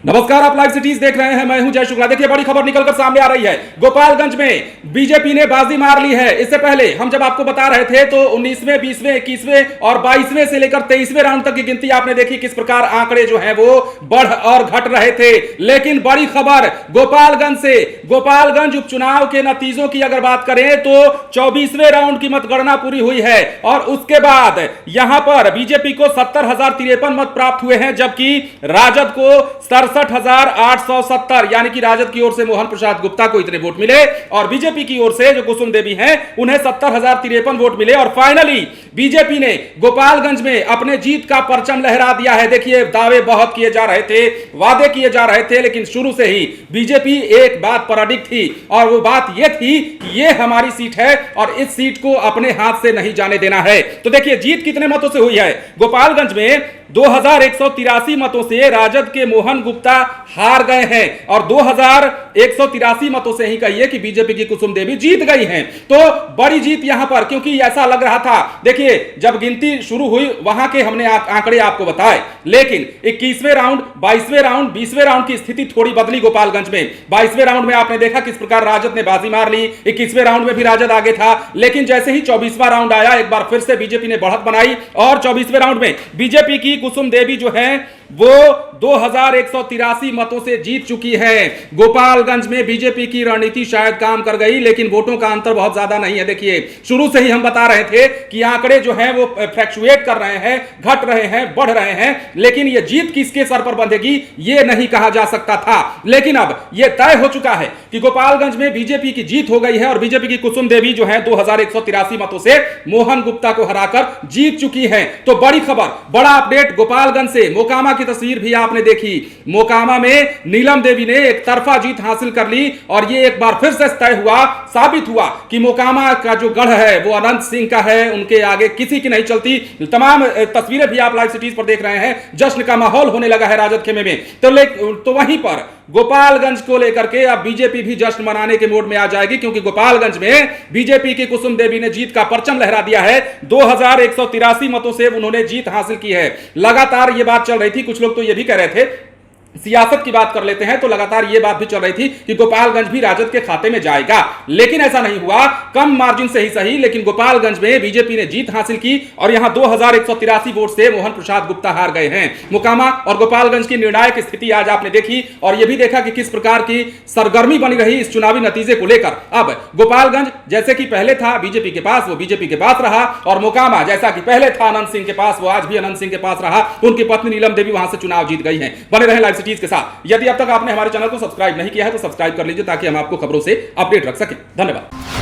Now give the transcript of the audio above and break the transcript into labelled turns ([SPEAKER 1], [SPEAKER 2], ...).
[SPEAKER 1] नमस्कार, आप live cities देख रहे हैं। मैं हूं जय शुक्ला। देखिए, बड़ी खबर निकलकर सामने आ रही है। गोपालगंज में बीजेपी ने बाजी मार ली है। इससे पहले हम जब आपको बता रहे थे तो 19वें, 20वें, 21वें और 22वें से लेकर 23वें राउंड तक की गिनती आपने देखी, किस प्रकार आंकड़े जो हैं वो बढ़ और घट रहे थे। लेकिन बड़ी खबर गोपालगंज से, गोपालगंज उपचुनाव के नतीजों की अगर बात करें तो 24वें राउंड की मतगणना पूरी हुई है और उसके बाद यहां पर बीजेपी को 70,053 मत प्राप्त हुए हैं, जबकि राजद को 67,870, यानी कि राजद की ओर से मोहन प्रसाद गुप्ता को इतने वोट मिले और बीजेपी की ओर से जो कुसुम देवी हैं उन्हें 70,053 वोट मिले। और फाइनली बीजेपी ने गोपालगंज में अपने जीत का परचम लहरा दिया है। देखिए, दावे बहुत किए जा रहे थे, वादे किए जा रहे थे, लेकिन शुरू से ही बीजेपी एक बात पर अडिग थी और वो बात यह थी कि ये हमारी सीट है और इस सीट को अपने हाथ से नहीं जाने देना है। तो देखिए, जीत कितने मतों से हुई है। गोपालगंज में 2183 मतों से राजद के मोहन गुप्ता हार गए हैं और 2183 मतों से ही कहिए कि बीजेपी की कुसुम देवी जीत गई हैं। तो बड़ी जीत यहां पर, क्योंकि ऐसा लग रहा था, देखिए जब गिनती शुरू हुई वहां के हमने आंकड़े आपको बताए, लेकिन 21वें राउंड, 22वें राउंड, 20वें राउंड की स्थिति थोड़ी बदली गोपालगंज में। 22वें राउंड में आपने देखा किस प्रकार राजद ने बाजी मार ली। 21वें राउंड में भी राजद आगे था, लेकिन जैसे ही 24वां राउंड आया, एक बार फिर से बीजेपी ने बढ़त बनाई और 24वें राउंड में बीजेपी की कुसुम देवी जो है वो 2183 मतों से जीत चुकी है। गोपालगंज में बीजेपी की रणनीति शायद काम कर गई, लेकिन वोटों का अंतर बहुत ज्यादा नहीं है। देखिए, शुरू से ही हम बता रहे थे कि आंकड़े जो हैं वो फ्लक्चुएट कर रहे हैं, घट रहे हैं, बढ़ रहे हैं, लेकिन ये जीत किसके सर पर बंधेगी ये नहीं कहा जा सकता था। लेकिन अब यह तय हो चुका है कि गोपालगंज में बीजेपी की जीत हो गई है और बीजेपी की कुसुम देवी जो है 2183 मतों से मोहन गुप्ता को हराकर जीत चुकी है। तो बड़ी खबर, बड़ा अपडेट गोपालगंज से। मोकामा की तस्वीर भी आपने देखी। मोकामा में नीलम देवी ने एक तरफा जीत हासिल कर ली और यह एक बार फिर से तय हुआ, साबित हुआ कि मोकामा का जो गढ़ है वो अनंत सिंह का है, उनके आगे किसी की नहीं चलती। तमाम तस्वीरें भी आप लाइव सिटीज पर देख रहे हैं। जश्न का माहौल होने लगा है राजद खेमे में। तो वहीं पर गोपालगंज को लेकर के अब बीजेपी भी जश्न मनाने के मोड में आ जाएगी, क्योंकि गोपालगंज में बीजेपी की कुसुम देवी ने जीत का परचम लहरा दिया है। 2183 मतों से उन्होंने जीत हासिल की है। लगातार यह बात चल रही थी, कुछ लोग तो यह भी कह रहे थे, सियासत की बात कर लेते हैं तो लगातार यह बात भी चल रही थी कि गोपालगंज भी राजद के खाते में जाएगा, लेकिन ऐसा नहीं हुआ। कम मार्जिन से ही सही, लेकिन गोपालगंज में बीजेपी ने जीत हासिल की और यहां 2183 वोट से मोहन प्रसाद गुप्ता हार गए हैं। मोकामा और गोपालगंज की निर्णायक स्थिति आज आपने देखी और यह भी देखा कि किस प्रकार की सरगर्मी बनी रही इस चुनावी नतीजे को लेकर। अब गोपालगंज जैसे कि पहले था बीजेपी के पास, वो बीजेपी के पास रहा और मोकामा जैसा कि पहले था अनंत सिंह के पास, वो आज भी अनंत सिंह के पास रहा। उनकी पत्नी नीलम देवी वहां से चुनाव जीत गई हैं। बने रहे लाइव सिटीज के साथ। यदि अब तक आपने हमारे चैनल को सब्सक्राइब नहीं किया है तो सब्सक्राइब कर लीजिए, ताकि हम आपको खबरों से अपडेट रख सकें। धन्यवाद।